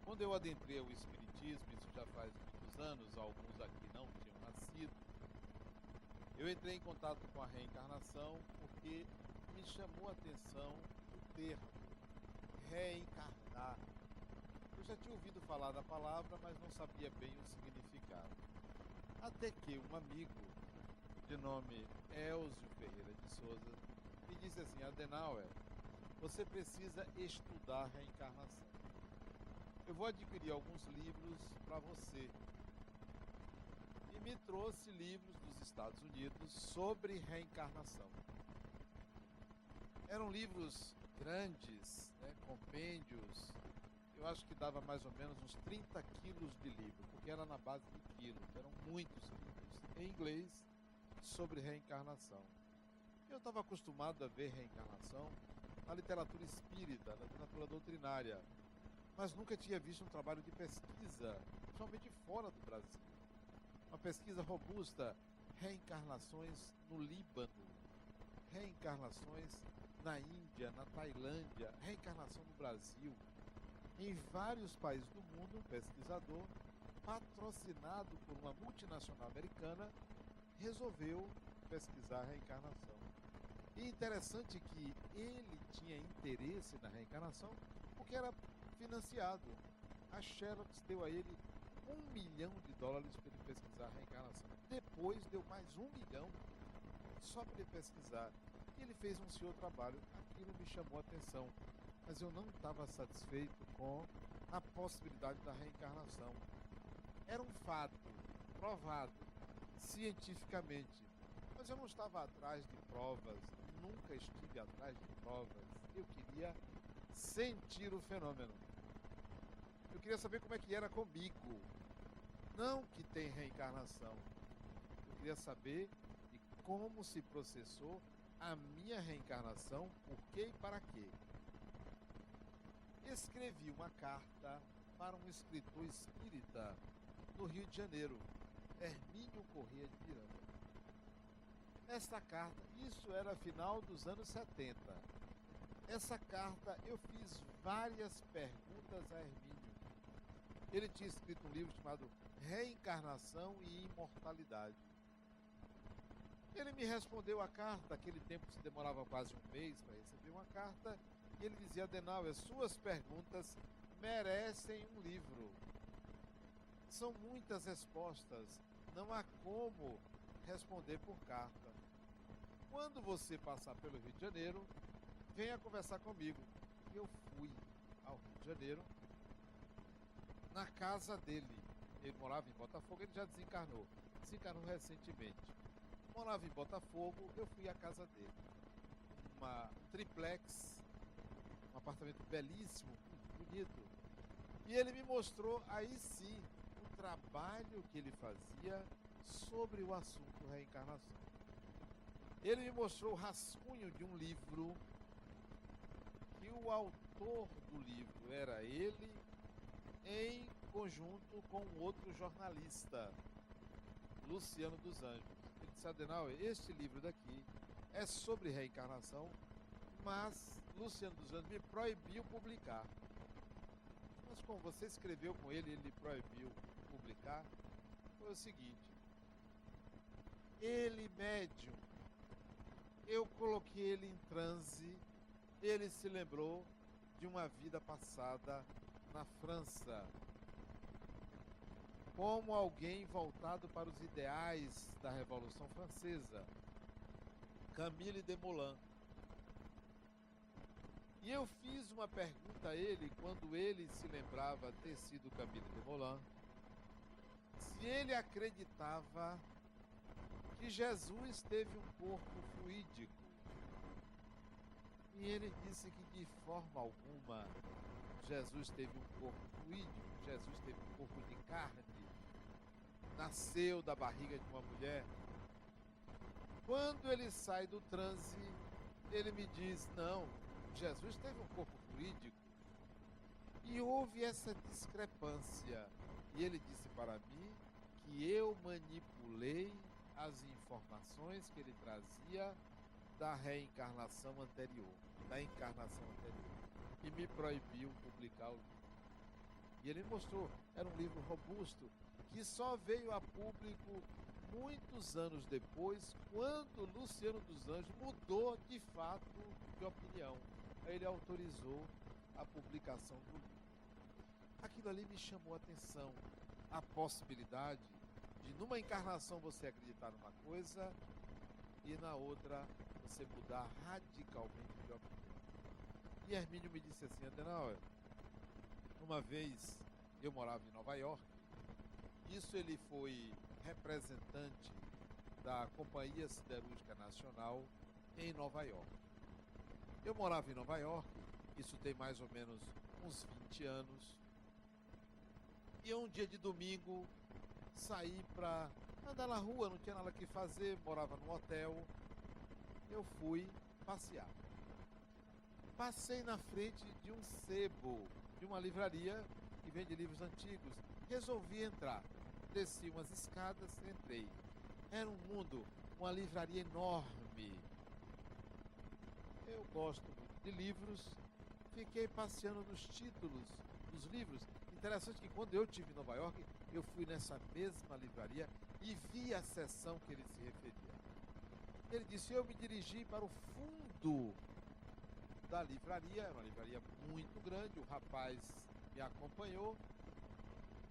Quando eu adentrei o espiritismo, isso já faz muitos anos, alguns aqui não tinham nascido, eu entrei em contato com a reencarnação porque me chamou a atenção o termo reencarnar. Eu já tinha ouvido falar da palavra, mas não sabia bem o significado. Até que um amigo, de nome Elzio Ferreira de Souza, me disse assim: Adenauer, você precisa estudar reencarnação. Eu vou adquirir alguns livros para você. E me trouxe livros dos Estados Unidos sobre reencarnação. Eram livros grandes, né, compêndios. Eu acho que dava mais ou menos uns 30 quilos de livro, porque era na base de quilos. Eram muitos livros em inglês sobre reencarnação. Eu estava acostumado a ver reencarnação na literatura espírita, na literatura doutrinária, mas nunca tinha visto um trabalho de pesquisa, principalmente fora do Brasil. Uma pesquisa robusta, reencarnações no Líbano, reencarnações na Índia, na Tailândia, reencarnação no Brasil. Em vários países do mundo, um pesquisador, patrocinado por uma multinacional americana, resolveu pesquisar a reencarnação. E interessante que ele tinha interesse na reencarnação porque era financiado. A Xerox deu a ele $1 milhão para ele pesquisar a reencarnação. Depois deu mais $1 milhão só para ele pesquisar. E ele fez um seu trabalho. Aquilo me chamou a atenção. Mas eu não estava satisfeito com a possibilidade da reencarnação. Era um fato provado cientificamente. Mas eu não estava atrás de provas, nunca estive atrás de provas. Eu queria sentir o fenômeno. Eu queria saber como é que era comigo. Não que tem reencarnação. Eu queria saber de como se processou a minha reencarnação, por quê e para quê. Escrevi uma carta para um escritor espírita no Rio de Janeiro, Hermínio Corrêa de Miranda. Essa carta, isso era final dos anos 70. Essa carta eu fiz várias perguntas a Hermínio. Ele tinha escrito um livro chamado Reencarnação e Imortalidade. Ele me respondeu a carta, naquele tempo se demorava quase um mês para receber uma carta, e ele dizia: Adenauer, suas perguntas merecem um livro. São muitas respostas, não há como responder por carta. Quando você passar pelo Rio de Janeiro, venha conversar comigo. Eu fui ao Rio de Janeiro, na casa dele. Ele morava em Botafogo, ele já desencarnou recentemente. Morava em Botafogo, eu fui à casa dele. Um triplex, um apartamento belíssimo, muito bonito. E ele me mostrou, aí sim, o trabalho que ele fazia sobre o assunto reencarnação. Ele me mostrou o rascunho de um livro, que o autor do livro era ele, em conjunto com outro jornalista, Luciano dos Anjos. Ele disse: Adenauer, este livro daqui é sobre reencarnação, mas Luciano dos Anjos me proibiu publicar. Mas como você escreveu com ele, ele proibiu publicar, foi o seguinte: ele, médium, eu coloquei ele em transe, ele se lembrou de uma vida passada na França, como alguém voltado para os ideais da Revolução Francesa, Camille Desmoulins. E eu fiz uma pergunta a ele, quando ele se lembrava ter sido Camille Desmoulins, se ele acreditava que Jesus teve um corpo fluídico. E ele disse que de forma alguma Jesus teve um corpo fluídico, Jesus teve um corpo de carne, nasceu da barriga de uma mulher. Quando ele sai do transe, ele me diz: não, Jesus teve um corpo fluídico. E houve essa discrepância. E ele disse para mim que eu manipulei as informações que ele trazia da reencarnação anterior, da encarnação anterior, e me proibiu publicar o livro. E ele mostrou, era um livro robusto, que só veio a público muitos anos depois, quando Luciano dos Anjos mudou de fato de opinião. Aí ele autorizou a publicação do livro. Aquilo ali me chamou a atenção, a possibilidade de numa encarnação você acreditar numa coisa e na outra você mudar radicalmente de opinião. E Hermínio me disse assim, Adenauer, uma vez eu morava em Nova York, isso ele foi representante da Companhia Siderúrgica Nacional em Nova York. Eu morava em Nova York, isso tem mais ou menos uns 20 anos, e um dia de domingo saí para andar na rua, não tinha nada que fazer, morava num hotel, eu fui passear. Passei na frente de um sebo, de uma livraria que vende livros antigos. Resolvi entrar. Desci umas escadas, entrei. Era um mundo, uma livraria enorme. Eu gosto muito de livros. Fiquei passeando nos títulos dos livros. Interessante que quando eu estive em Nova York, eu fui nessa mesma livraria e vi a seção que ele se referia. Ele disse, eu me dirigi para o fundo da livraria, era uma livraria muito grande, o rapaz me acompanhou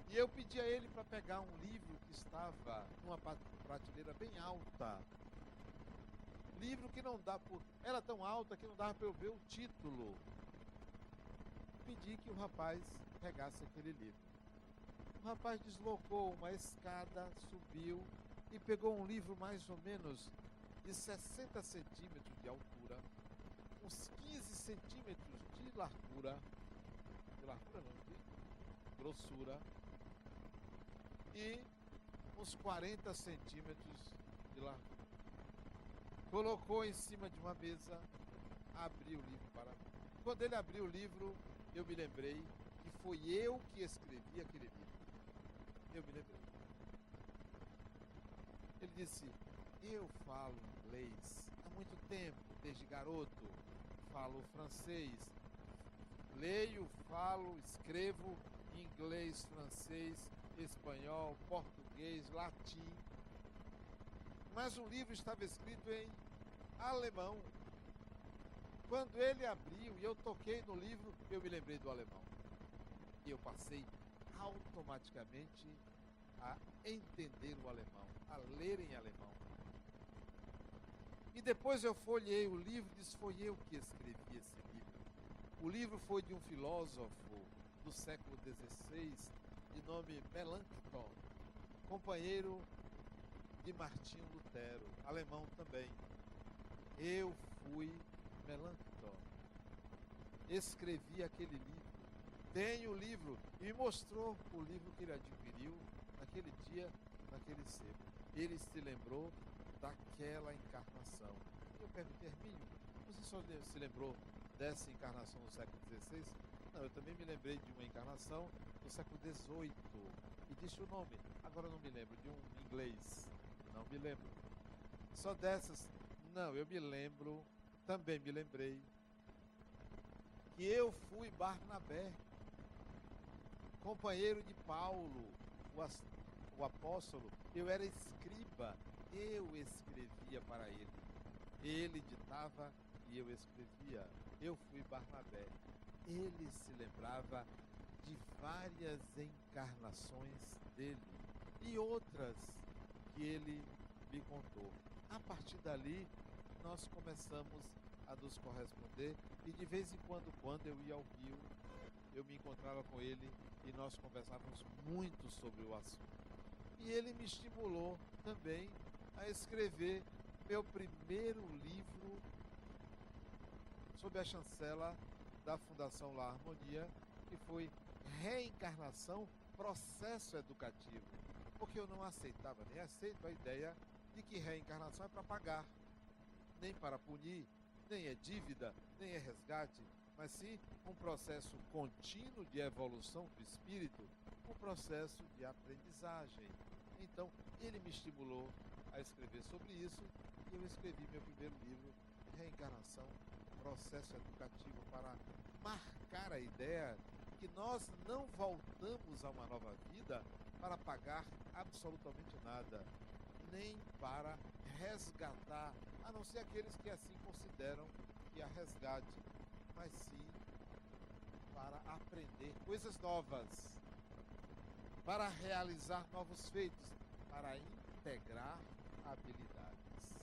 e eu pedi a ele para pegar um livro que estava numa prateleira bem alta. Livro que não dá por... Era tão alta que não dava para eu ver o título. Pedi que o rapaz pegasse aquele livro. O rapaz deslocou uma escada, subiu e pegou um livro mais ou menos de 60 centímetros de altura, uns 15 centímetros de largura não, de grossura, e uns 40 centímetros de largura. Colocou em cima de uma mesa, abriu o livro para mim. Quando ele abriu o livro, eu me lembrei que foi eu que escrevi aquele livro. Eu me lembrei. Ele disse, eu falo inglês há muito tempo, desde garoto. Falo francês, leio, falo, escrevo inglês, francês, espanhol, português, latim. Mas o livro estava escrito em alemão. Quando ele abriu e eu toquei no livro, eu me lembrei do alemão. E eu passei automaticamente a entender o alemão, a ler em alemão. E depois eu folheei o livro e disse, foi eu que escrevi esse livro. O livro foi de um filósofo do século XVI, de nome Melanchthon, companheiro de Martinho Lutero, alemão também. Eu fui Melanchthon. Escrevi aquele livro. Tenho o livro. E me mostrou o livro que ele adquiriu naquele dia, naquele sebo. Ele se lembrou daquela encarnação. Eu perguntei, Hermínio, você só se lembrou dessa encarnação no século XVI? Não, eu também me lembrei de uma encarnação no século XVIII. E disse o nome, agora não me lembro, de um inglês. Não me lembro. Só dessas, não, eu me lembro, também me lembrei, que eu fui Barnabé, companheiro de Paulo, o apóstolo. Eu era escriba, eu escrevia para ele. Ele ditava e eu escrevia. Eu fui Barnabé. Ele se lembrava de várias encarnações dele e outras que ele me contou. A partir dali, nós começamos a nos corresponder e de vez em quando eu ia ao Rio, eu me encontrava com ele e nós conversávamos muito sobre o assunto. E ele me estimulou também a escrever meu primeiro livro sob a chancela da Fundação La Harmonia, que foi Reencarnação, Processo Educativo. Porque eu não aceitava, nem aceito a ideia de que reencarnação é para pagar, nem para punir, nem é dívida, nem é resgate, mas sim um processo contínuo de evolução do espírito, um processo de aprendizagem. Então, ele me estimulou a escrever sobre isso e eu escrevi meu primeiro livro, Reencarnação, Processo Educativo, para marcar a ideia que nós não voltamos a uma nova vida para pagar absolutamente nada, nem para resgatar, a não ser aqueles que assim consideram que há resgate, mas sim para aprender coisas novas, para realizar novos feitos, para integrar habilidades.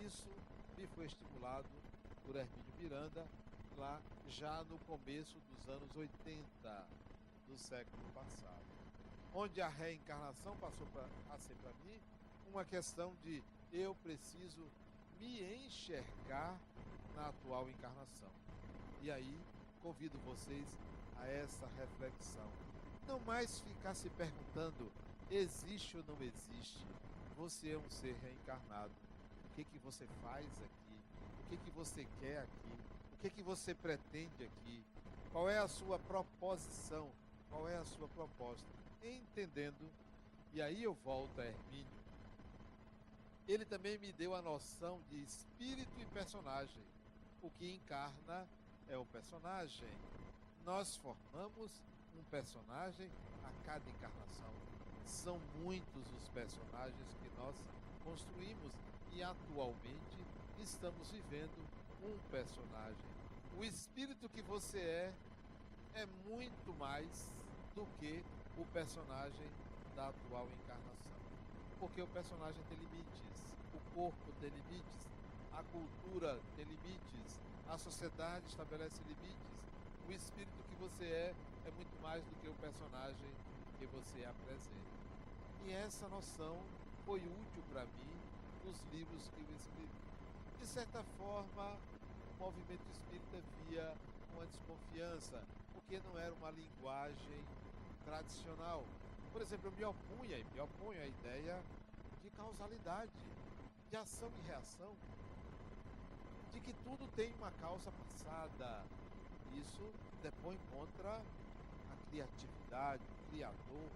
Isso me foi estimulado por Hermínio Miranda, lá já no começo dos anos 80 do século passado, onde a reencarnação passou a ser para mim uma questão de eu preciso me enxergar na atual encarnação. E aí convido vocês a essa reflexão. Não mais ficar se perguntando, existe ou não existe? Você é um ser reencarnado. O que você faz aqui? O que você quer aqui? O que você pretende aqui? Qual é a sua proposição? Qual é a sua proposta? Entendendo, e aí eu volto a Hermínio, ele também me deu a noção de espírito e personagem. O que encarna é o personagem. Nós formamos um personagem a cada encarnação. São muitos os personagens que nós construímos e atualmente estamos vivendo um personagem. O espírito que você é muito mais do que o personagem da atual encarnação. Porque o personagem tem limites, o corpo tem limites, a cultura tem limites, a sociedade estabelece limites. O espírito que você é muito mais do que o personagem que você apresenta. E essa noção foi útil para mim nos livros que eu escrevi. De certa forma, o movimento espírita via uma desconfiança, porque não era uma linguagem tradicional. Por exemplo, eu me opunho à ideia de causalidade, de ação e reação, de que tudo tem uma causa passada. Isso depõe contra a criatividade, o criador.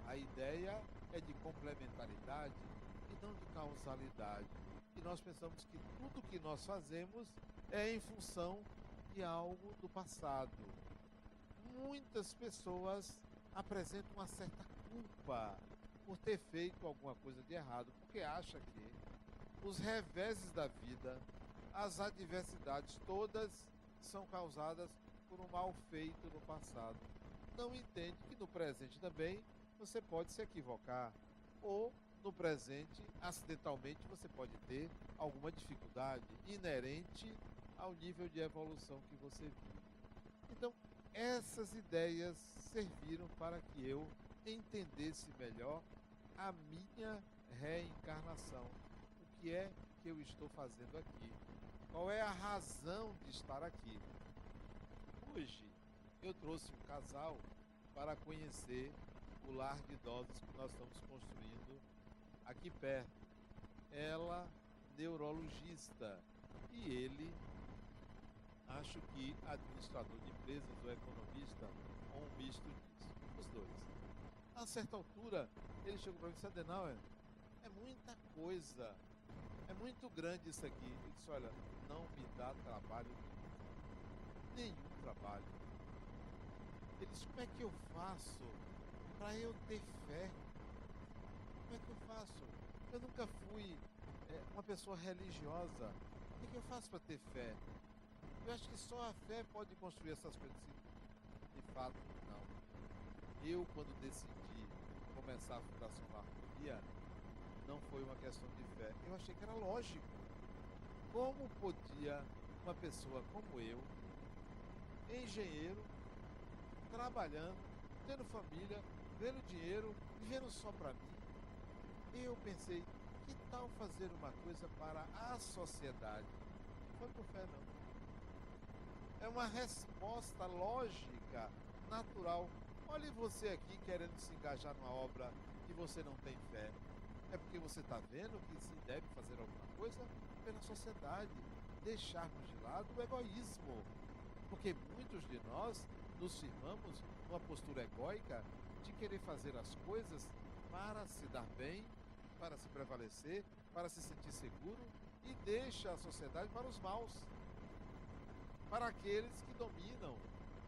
A ideia é de complementaridade e não de causalidade. E nós pensamos que tudo que nós fazemos é em função de algo do passado. Muitas pessoas apresentam uma certa culpa por ter feito alguma coisa de errado, porque acha que os reveses da vida, as adversidades todas são causadas por um mal feito no passado. Não entende que no presente também você pode se equivocar, ou no presente, acidentalmente, você pode ter alguma dificuldade inerente ao nível de evolução que você vive. Então, essas ideias serviram para que eu entendesse melhor a minha reencarnação. O que é que eu estou fazendo aqui? Qual é a razão de estar aqui? Hoje, eu trouxe um casal para conhecer o lar de idosos que nós estamos construindo aqui perto. Ela, neurologista, e ele, acho que administrador de empresas ou economista, ou um misto disso, os dois. A certa altura, ele chegou para mim e disse: Adenauer, é muita coisa, é muito grande isso aqui. Eu disse: olha, não me dá trabalho nenhum trabalho. Ele disse: como é que eu faço para eu ter fé? Como é que eu faço? Eu nunca fui uma pessoa religiosa. O que eu faço para ter fé? Eu acho que só a fé pode construir essas coisas. De fato, não. Eu, quando decidi começar a Fundação Lar Harmonia, não foi uma questão de fé. Eu achei que era lógico. Como podia uma pessoa como eu, engenheiro, trabalhando, tendo família, ganhando dinheiro, vivendo só para mim? Eu pensei, que tal fazer uma coisa para a sociedade? Não foi por fé, não. É uma resposta lógica, natural. Olhe você aqui querendo se engajar numa obra que você não tem fé. É porque você está vendo que se deve fazer alguma coisa pela sociedade. Deixarmos de lado o egoísmo. Porque muitos de nós nos firmamos numa postura egóica de querer fazer as coisas para se dar bem, para se prevalecer, para se sentir seguro, e deixa a sociedade para os maus, para aqueles que dominam,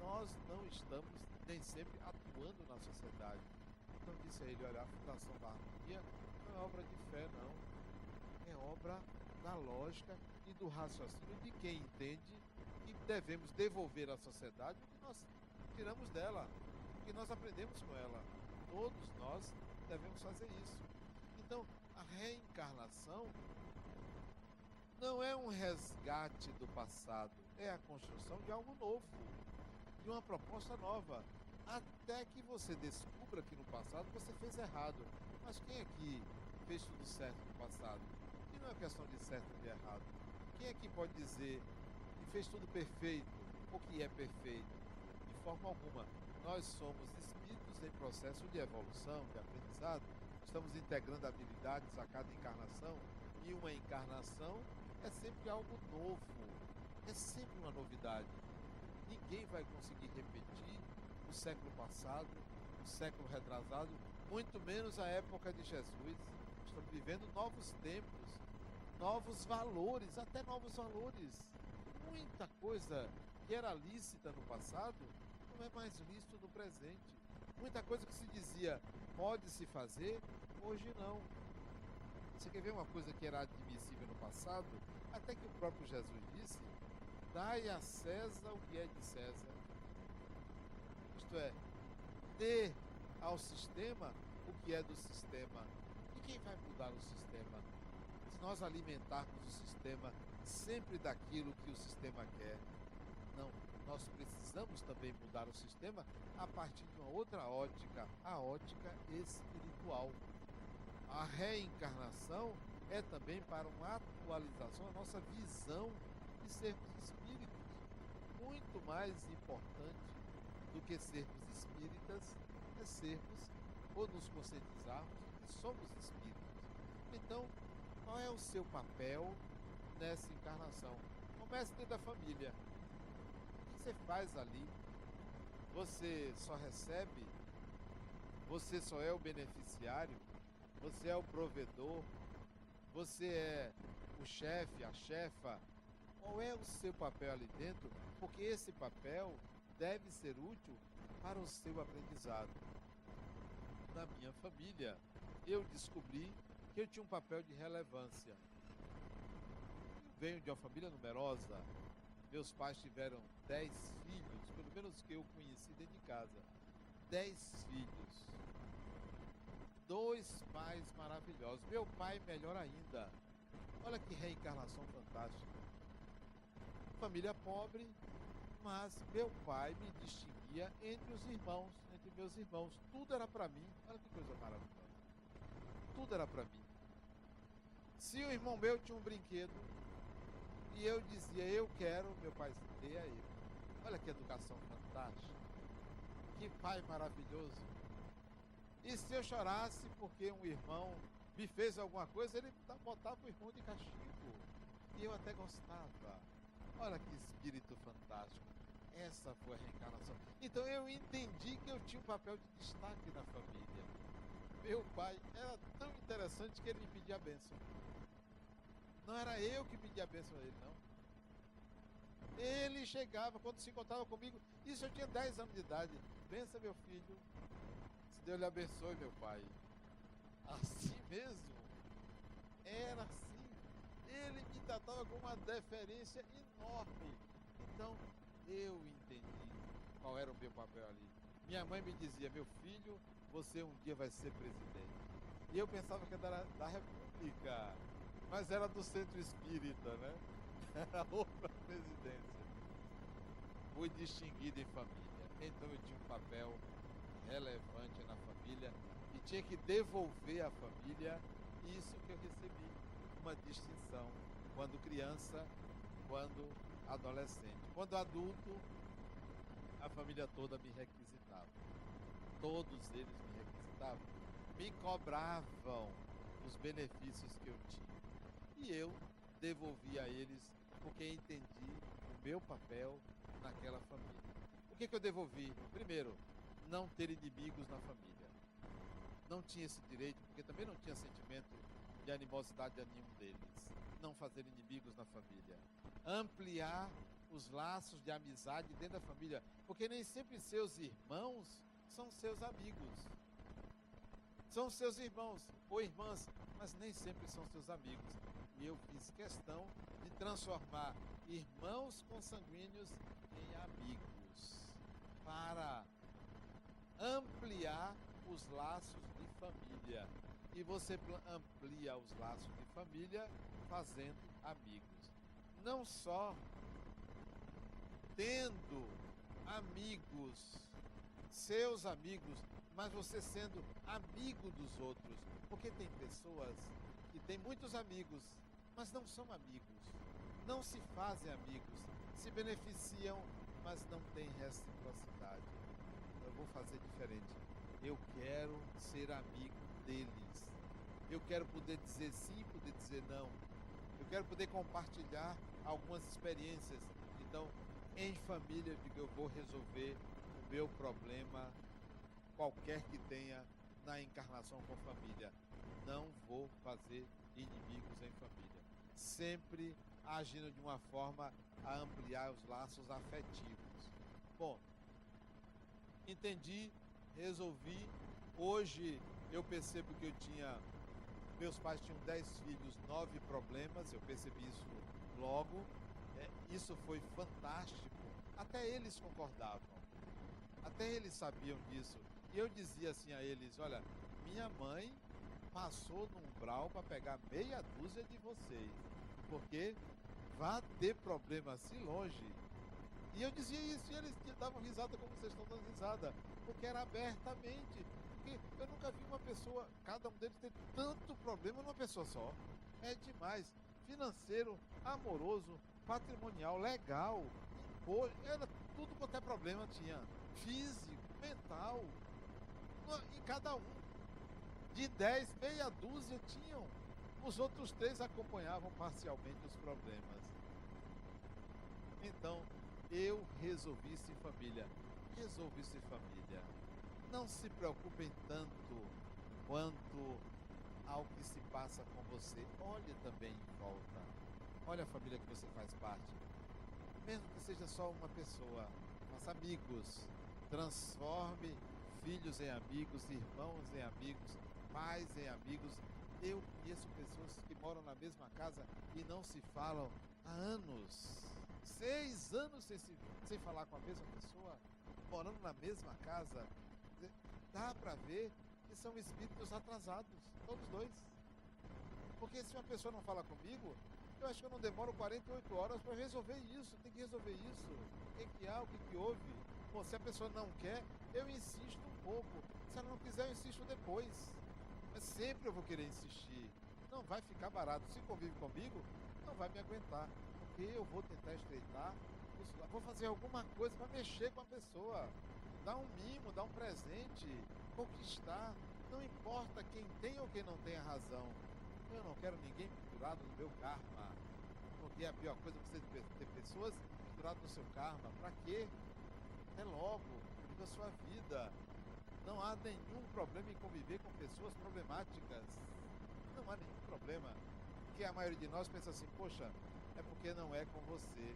nós não estamos nem sempre atuando na sociedade. Então disse a ele, olha, a Fundação da Harmonia não é obra de fé, não. É obra da lógica e do raciocínio de quem entende que devemos devolver à sociedade o que nós tiramos dela, o que nós aprendemos com ela. Todos nós devemos fazer isso. Então, a reencarnação não é um resgate do passado, é a construção de algo novo, de uma proposta nova, até que você descubra que no passado você fez errado. Mas quem aqui fez tudo certo no passado? E não é questão de certo e de errado. Quem aqui pode dizer que fez tudo perfeito ou que é perfeito? De forma alguma. Nós somos espíritos em processo de evolução, de aprendizado. Estamos integrando habilidades a cada encarnação. E uma encarnação é sempre algo novo. É sempre uma novidade. Ninguém vai conseguir repetir o século passado, o século retrasado, muito menos a época de Jesus. Estamos vivendo novos tempos, novos valores, até novos valores. Muita coisa que era lícita no passado não é mais lícito no presente. Muita coisa que se dizia pode-se fazer, hoje não. Você quer ver uma coisa que era admissível no passado? Até que o próprio Jesus disse, dai a César o que é de César. Isto é, dê ao sistema o que é do sistema. E quem vai mudar o sistema? Se nós alimentarmos o sistema sempre daquilo que o sistema quer. Não, nós precisamos também mudar o sistema a partir de uma outra ótica, a ótica espiritual. A reencarnação é também para uma atualização da nossa visão de sermos espíritos. Muito mais importante do que sermos espíritas é sermos ou nos conscientizarmos de que somos espíritos. Então, qual é o seu papel nessa encarnação? Comece dentro da família. O que você faz ali? Você só recebe? Você só é o beneficiário? Você é o provedor? Você é o chefe, a chefa? Qual é o seu papel ali dentro? Porque esse papel deve ser útil para o seu aprendizado. Na minha família, eu descobri que eu tinha um papel de relevância. Eu venho de uma família numerosa. Meus pais tiveram 10 filhos, pelo menos que eu conheci dentro de casa. 10 filhos. 2 pais maravilhosos. Meu pai, melhor ainda. Olha que reencarnação fantástica. Família pobre, mas meu pai me distinguia entre os irmãos, entre meus irmãos. Tudo era para mim. Olha que coisa maravilhosa. Tudo era para mim. Se o irmão meu tinha um brinquedo e eu dizia, eu quero, meu pai dê a ele. Olha que educação fantástica. Que pai maravilhoso. E se eu chorasse porque um irmão me fez alguma coisa, ele botava o irmão de castigo. E eu até gostava. Olha que espírito fantástico. Essa foi a reencarnação. Então eu entendi que eu tinha um papel de destaque na família. Meu pai era tão interessante que ele me pedia a bênção. Não era eu que pedia a bênção a ele, não. Ele chegava, quando se encontrava comigo, isso eu tinha 10 anos de idade. Bença, meu filho. Se Deus lhe abençoe, meu pai. Assim mesmo. Era assim. Ele me tratava com uma deferência enorme. Então, eu entendi qual era o meu papel ali. Minha mãe me dizia, meu filho, você um dia vai ser presidente. E eu pensava que era da República, mas era do Centro Espírita, né? Era outra presidência. Fui distinguido em família. Então eu tinha um papel relevante na família e tinha que devolver à família isso que eu recebi. Uma distinção quando criança, quando adolescente. Quando adulto, a família toda me requisitava. Todos eles me requisitavam. Me cobravam os benefícios que eu tinha. E eu devolvi a eles porque entendi o meu papel naquela família. O que eu devolvi? Primeiro, não ter inimigos na família. Não tinha esse direito, porque também não tinha sentimento de animosidade a nenhum deles. Não fazer inimigos na família. Ampliar os laços de amizade dentro da família, porque nem sempre seus irmãos são seus amigos. São seus irmãos ou irmãs, mas nem sempre são seus amigos. E eu fiz questão de transformar irmãos consanguíneos em amigos, para ampliar os laços de família. E você amplia os laços de família fazendo amigos. Não só tendo amigos, seus amigos, mas você sendo amigo dos outros. Porque tem pessoas que têm muitos amigos, mas não são amigos, não se fazem amigos, se beneficiam, mas não têm reciprocidade. Eu vou fazer diferente. Eu quero ser amigo deles. Eu quero poder dizer sim, poder dizer não. Eu quero poder compartilhar algumas experiências. Então, em família, eu digo, eu vou resolver o meu problema, qualquer que tenha, na encarnação com família. Não vou fazer inimigos em família. Sempre agindo de uma forma a ampliar os laços afetivos. Bom, entendi, resolvi. Hoje eu percebo que meus pais tinham 10 filhos, 9 problemas, eu percebi isso logo. Isso foi fantástico. Até eles concordavam, até eles sabiam disso. E eu dizia assim a eles: olha, minha mãe passou no umbral para pegar meia dúzia de vocês, porque vai ter problema assim longe. E eu dizia isso e eles davam risada como vocês estão dando risada, porque era abertamente. Porque eu nunca vi uma pessoa, cada um deles ter tanto problema numa pessoa só. É demais. Financeiro, amoroso, patrimonial, legal, era tudo quanto é problema tinha. Físico, mental, em cada um. De 10, meia dúzia tinham. Os outros 3 acompanhavam parcialmente os problemas. Então, eu resolvi isso em família. Resolvi isso em família. Não se preocupem tanto quanto ao que se passa com você. Olhe também em volta. Olha a família que você faz parte. Mesmo que seja só uma pessoa, faça amigos. Transforme filhos em amigos, irmãos em amigos, pais em amigos. Eu conheço pessoas que moram na mesma casa e não se falam há anos. 6 anos sem falar com a mesma pessoa, morando na mesma casa. Dá para ver que são espíritos atrasados, todos dois. Porque se uma pessoa não fala comigo, eu acho que eu não demoro 48 horas para resolver isso. Tem que resolver isso. O que há, o que houve? Bom, se a pessoa não quer, eu insisto um pouco. Se ela não quiser, eu insisto depois. Mas sempre eu vou querer insistir. Não vai ficar barato. Se convive comigo, não vai me aguentar. Porque eu vou tentar estreitar. Vou fazer alguma coisa para mexer com a pessoa. Dar um mimo, dar um presente, conquistar. Não importa quem tem ou quem não tem a razão. Eu não quero ninguém pendurado no meu karma. Porque é a pior coisa é você ter pessoas penduradas no seu karma. Para quê? Até logo. Viva a sua vida. Não há nenhum problema em conviver com pessoas problemáticas. Não há nenhum problema. Porque a maioria de nós pensa assim: poxa, é porque não é com você.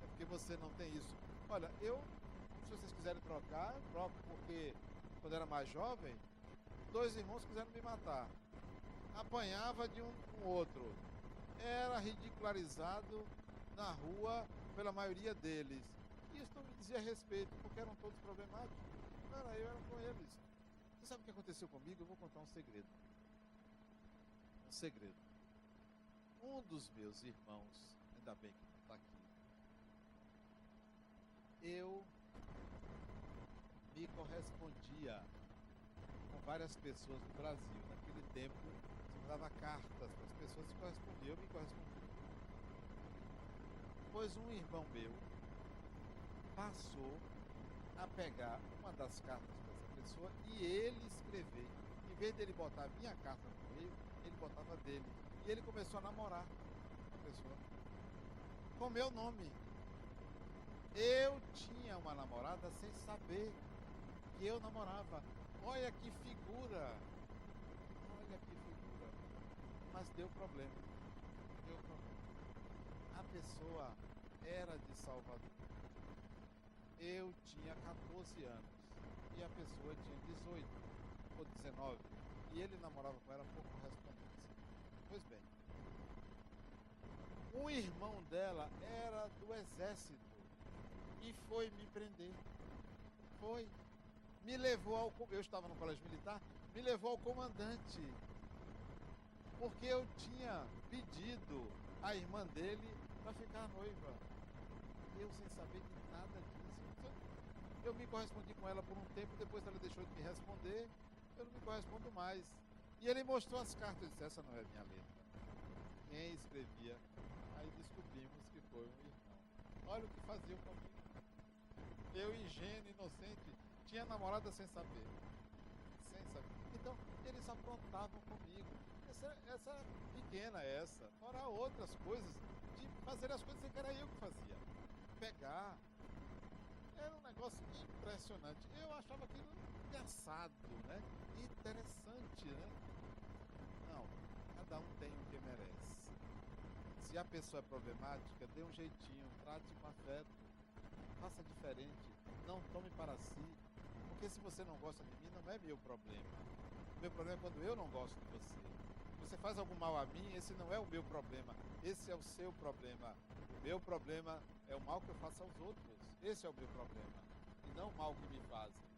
É porque você não tem isso. Olha, se vocês quiserem trocar, eu troco. Porque quando era mais jovem, 2 irmãos quiseram me matar. Apanhava de um com o outro. Era ridicularizado na rua pela maioria deles. Isso não me dizia respeito, porque eram todos problemáticos. Não era eu, era com eles. Você sabe o que aconteceu comigo? Eu vou contar um segredo. Um segredo. Um dos meus irmãos, ainda bem que não está aqui, eu me correspondia com várias pessoas do Brasil. Naquele tempo, você mandava cartas para as pessoas e correspondia. Eu me correspondia. Pois um irmão meu passou a pegar uma das cartas para essa pessoa e ele escrever. Em vez dele botar a minha carta no meio, ele botava dele. E ele começou a namorar a pessoa com meu nome. Eu tinha uma namorada sem saber que eu namorava. Olha que figura. Olha que figura. Mas deu problema. Deu problema. A pessoa, era de Salvador. Eu tinha 14 anos e a pessoa tinha 18 ou 19 e ele namorava com ela por correspondência. Pois bem, um irmão dela era do exército e foi me prender. Foi. Me levou ao... Eu estava no colégio militar, me levou ao comandante. Porque eu tinha pedido a irmã dele para ficar noiva. Eu sem saber de nada disso. Eu me correspondi com ela por um tempo, depois ela deixou de me responder, eu não me correspondo mais. E ele mostrou as cartas e disse, essa não é minha letra. Quem escrevia? Aí descobrimos que foi um irmão. Olha o que faziam comigo. Eu, ingênuo, inocente, tinha namorada sem saber. Sem saber. Então, eles aprontavam comigo. Essa pequena, fora outras coisas, de fazer as coisas que era eu que fazia. Pegar. Era um negócio impressionante. Eu achava aquilo engraçado, né? Interessante, né? Não, cada um tem o que merece. Se a pessoa é problemática, dê um jeitinho, trate com afeto, faça diferente, não tome para si, porque se você não gosta de mim, não é meu problema. O meu problema é quando eu não gosto de você. Você faz algum mal a mim, esse não é o meu problema, esse é o seu problema. O meu problema é o mal que eu faço aos outros, esse é o meu problema, e não o mal que me fazem.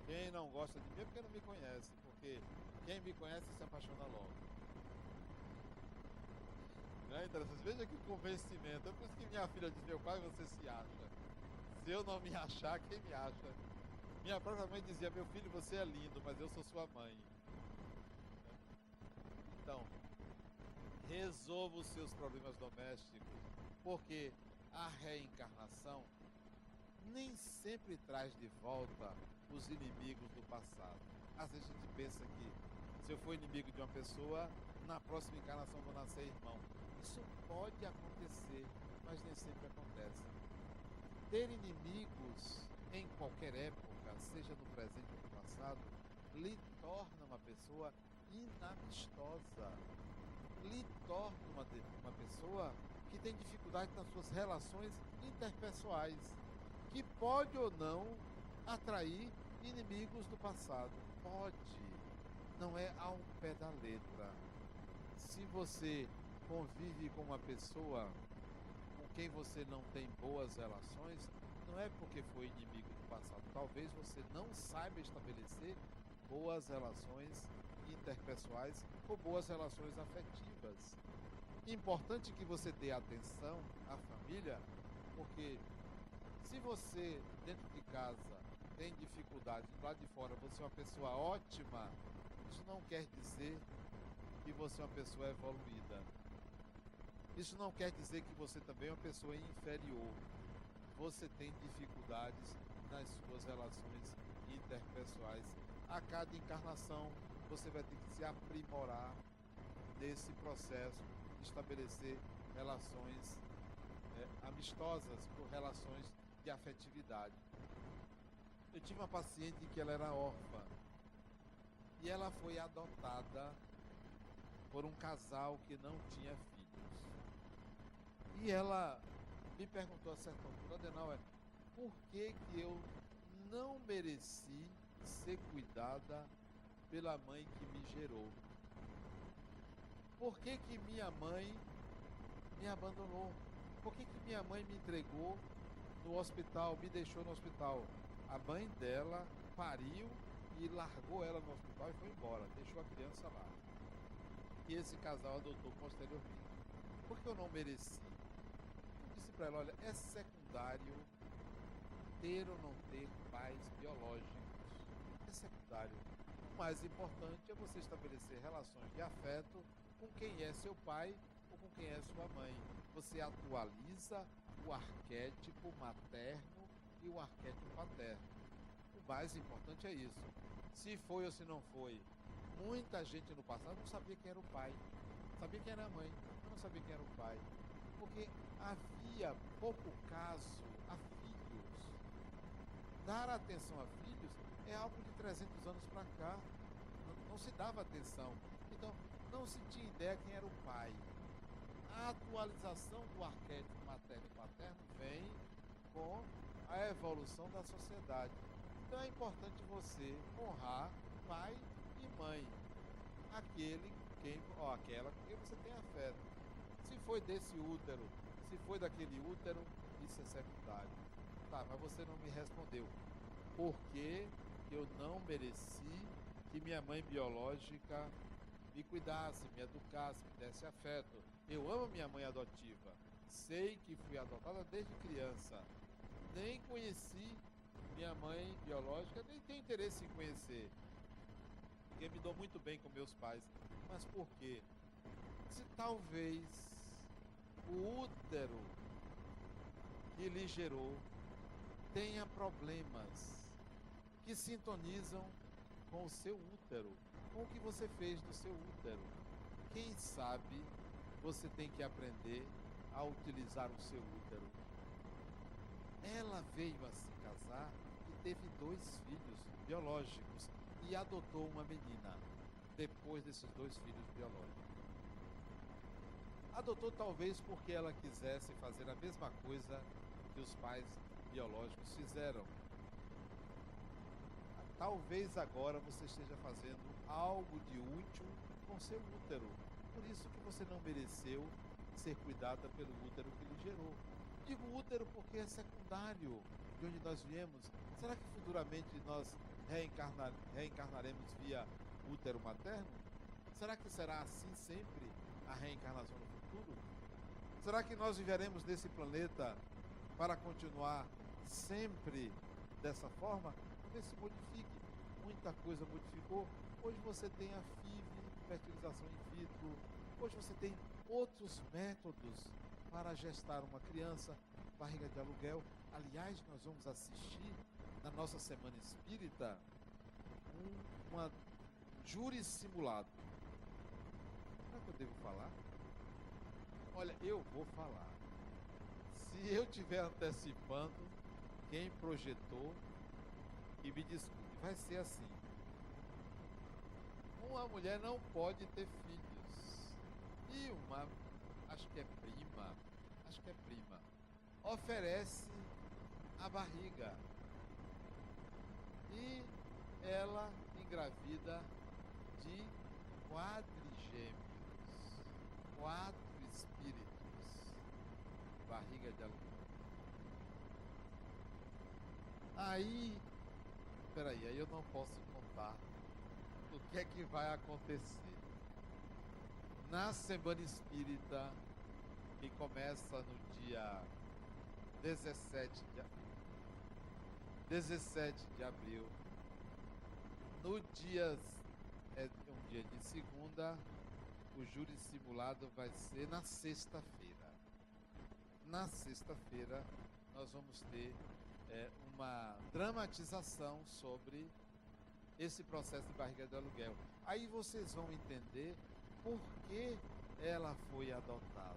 Quem não gosta de mim é porque não me conhece, porque quem me conhece se apaixona logo. Não é interessante? Veja que convencimento. É por isso que minha filha diz, meu pai, você se acha. Se eu não me achar, quem me acha? Minha própria mãe dizia, meu filho, você é lindo, mas eu sou sua mãe. Então, resolva os seus problemas domésticos, porque a reencarnação nem sempre traz de volta os inimigos do passado. Às vezes a gente pensa que se eu for inimigo de uma pessoa, na próxima encarnação vou nascer irmão. Isso pode acontecer, mas nem sempre acontece. Ter inimigos em qualquer época, seja no presente ou no passado, lhe torna uma pessoa inamistosa, lhe torna uma pessoa que tem dificuldade nas suas relações interpessoais, que pode ou não atrair inimigos do passado. Pode, não é ao pé da letra. Se você convive com uma pessoa com quem você não tem boas relações, não é porque foi inimigo do passado. Talvez você não saiba estabelecer boas relações interpessoais ou boas relações afetivas. Importante que você dê atenção à família, porque se você, dentro de casa, tem dificuldade, do lado de fora você é uma pessoa ótima, isso não quer dizer que você é uma pessoa evoluída. Isso não quer dizer que você também é uma pessoa inferior. Você tem dificuldades nas suas relações interpessoais. A cada encarnação, você vai ter que se aprimorar nesse processo de estabelecer relações amistosas, por relações de afetividade. Eu tive uma paciente que ela era órfã e ela foi adotada por um casal que não tinha filhos. E ela me perguntou a certa altura, Adenauer, por que eu não mereci ser cuidada pela mãe que me gerou? Por que minha mãe me abandonou? Por que minha mãe me entregou no hospital, me deixou no hospital? A mãe dela pariu e largou ela no hospital e foi embora, deixou a criança lá. E esse casal adotou posteriormente. Por que eu não mereci? Eu disse para ela, olha, é secundário ter ou não ter pais biológicos. É secundário. O mais importante é você estabelecer relações de afeto com quem é seu pai ou com quem é sua mãe. Você atualiza o arquétipo materno e o arquétipo paterno. O mais importante é isso. Se foi ou se não foi. Muita gente no passado não sabia quem era o pai, sabia quem era a mãe, mas não sabia quem era o pai, porque havia pouco caso a filhos. Dar atenção a filhos é algo de 300 anos para cá, não se dava atenção, então não se tinha ideia quem era o pai. A atualização do arquétipo materno e paterno vem com a evolução da sociedade. Então é importante você honrar pai e mãe, aquele quem, ou aquela com quem você tem afeto. Se foi desse útero, se foi daquele útero, isso é secundário. Tá, mas você não me respondeu. Por que eu não mereci que minha mãe biológica me cuidasse, me educasse, me desse afeto? Eu amo minha mãe adotiva. Sei que fui adotada desde criança. Nem conheci minha mãe biológica, nem tenho interesse em conhecer. Porque me dou muito bem com meus pais. Mas por quê? Se talvez o útero que lhe gerou tenha problemas que sintonizam com o seu útero, com o que você fez do seu útero. Quem sabe você tem que aprender a utilizar o seu útero. Ela veio a se casar e teve 2 filhos biológicos e adotou uma menina depois desses 2 filhos biológicos. Adotou talvez porque ela quisesse fazer a mesma coisa que os pais biológicos fizeram. Talvez agora você esteja fazendo algo de útil com seu útero. Por isso que você não mereceu ser cuidada pelo útero que lhe gerou. Digo útero porque é secundário de onde nós viemos. Será que futuramente nós reencarnaremos via útero materno? Será que será assim sempre a reencarnação no futuro? Será que nós viveremos nesse planeta para continuar sempre dessa forma? Talvez se modifique. Muita coisa modificou. Hoje você tem a FIV, fertilização in vitro. Hoje você tem outros métodos para gestar uma criança, barriga de aluguel. Aliás, nós vamos assistir na nossa Semana Espírita um júri simulado. Será que eu devo falar? Olha, eu vou falar. Se eu estiver antecipando, quem projetou, e me desculpe, vai ser assim. Uma mulher não pode ter filhos. E acho que é prima, oferece a barriga. E ela engravida de quadrigêmeos, 4 espíritos, barriga de aluguel. Aí eu não posso contar o que é que vai acontecer. Na Semana Espírita, que começa no dia 17 de abril, no dia, um dia de segunda, o júri simulado vai ser na sexta-feira. Na sexta-feira, nós vamos ter uma dramatização sobre esse processo de barriga de aluguel. Aí vocês vão entender por que ela foi adotada.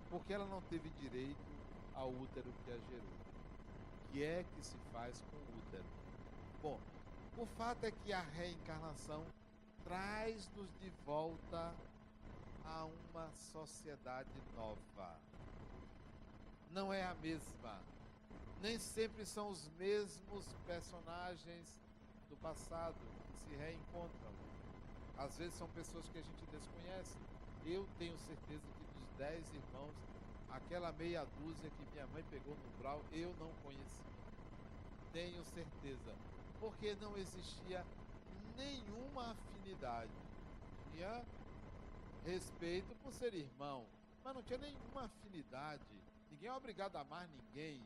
Porque ela não teve direito ao útero que a gerou. O que é que se faz com o útero? Bom, o fato é que a reencarnação traz-nos de volta a uma sociedade nova. Não é a mesma. Nem sempre são os mesmos personagens do passado que se reencontram. Às vezes são pessoas que a gente desconhece. Eu tenho certeza que dos 10 irmãos, aquela meia dúzia que minha mãe pegou no umbral, eu não conheci. Tenho certeza. Porque não existia nenhuma afinidade. Tinha respeito por ser irmão, mas não tinha nenhuma afinidade. Ninguém é obrigado a amar ninguém.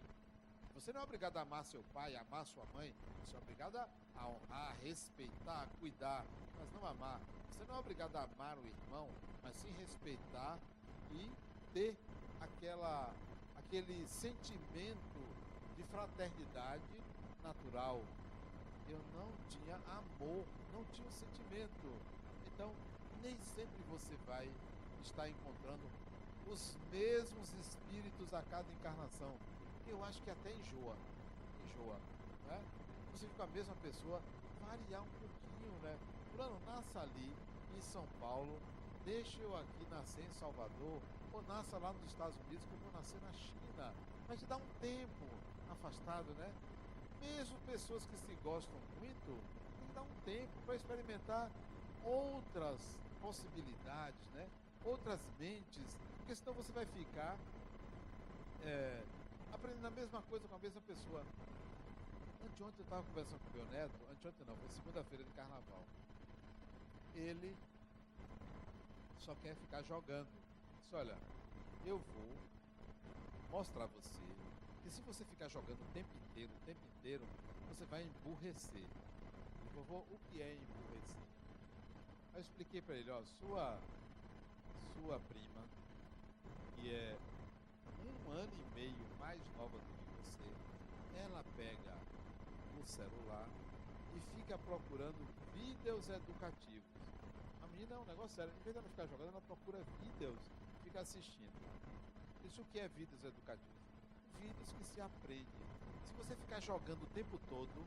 Você não é obrigado a amar seu pai, a amar sua mãe. Você é obrigado a honrar, a respeitar, a cuidar, mas não amar. Você não é obrigado a amar o irmão, mas sim respeitar e ter aquele sentimento de fraternidade natural. Eu não tinha amor, não tinha um sentimento. Então, nem sempre você vai estar encontrando os mesmos espíritos a cada encarnação. Eu acho que até enjoa, né? Você fica a mesma pessoa, variar um pouquinho, né? Fulano, nasce ali em São Paulo, deixa eu aqui nascer em Salvador, ou nasça lá nos Estados Unidos, como eu nasci na China. Vai te dar um tempo afastado, né? Mesmo pessoas que se gostam muito, tem que dar um tempo para experimentar outras possibilidades, né? Outras mentes, porque senão você vai ficar aprendendo a mesma coisa com a mesma pessoa. Anteontem eu estava conversando com o meu neto, anteontem não, foi segunda-feira de carnaval. Ele só quer ficar jogando. Disse, olha, eu vou mostrar a você que se você ficar jogando o tempo inteiro, você vai emburrecer. Eu falei, vovô, o que é emburrecer? Aí eu expliquei para ele, ó, sua prima, que é 1 ano e meio mais nova do que você, ela pega o celular e fica procurando vídeos educativos. A menina é um negócio sério, em vez de ela ficar jogando, ela procura vídeos, fica assistindo. Isso que é vídeos educativos? Vídeos que se aprende. Se você ficar jogando o tempo todo,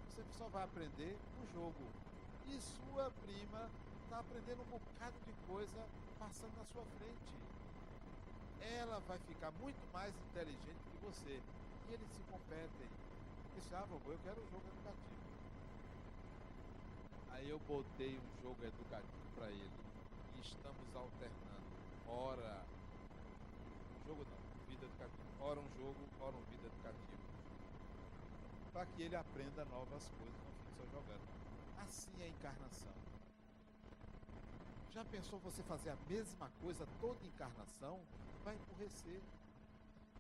você só vai aprender o jogo. E sua prima está aprendendo um bocado de coisa passando na sua frente. Ela vai ficar muito mais inteligente que você. E eles se competem. Disse, vovô, eu quero um jogo educativo. Aí eu botei um jogo educativo para ele. E estamos alternando. Ora, jogo não, vídeo educativo. Ora um jogo, ora um vídeo educativo. Para que ele aprenda novas coisas, não fique só jogando. Assim é a encarnação. Já pensou você fazer a mesma coisa toda encarnação? Vai emburrecer.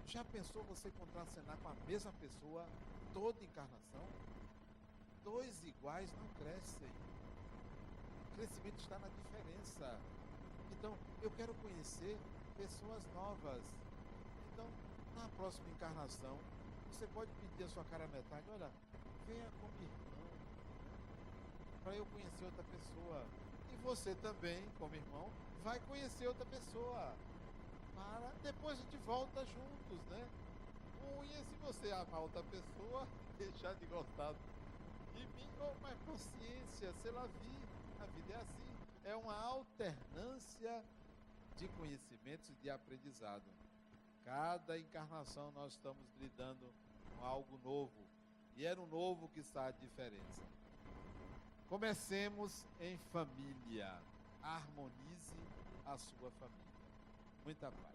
Já pensou você contracenar com a mesma pessoa toda encarnação? Dois iguais não crescem. O crescimento está na diferença. Então, eu quero conhecer pessoas novas. Então, na próxima encarnação, você pode pedir a sua cara metade, olha, venha como irmão, para eu conhecer outra pessoa. E você também, como irmão, vai conhecer outra pessoa. Depois a gente volta juntos, né? O ruim é se você amar outra pessoa, deixar de gostar de mim, mas consciência, sei lá, a vida é assim. É uma alternância de conhecimentos e de aprendizado. Cada encarnação nós estamos lidando com algo novo. E é no novo que está a diferença. Comecemos em família. Harmonize a sua família. Muita paz.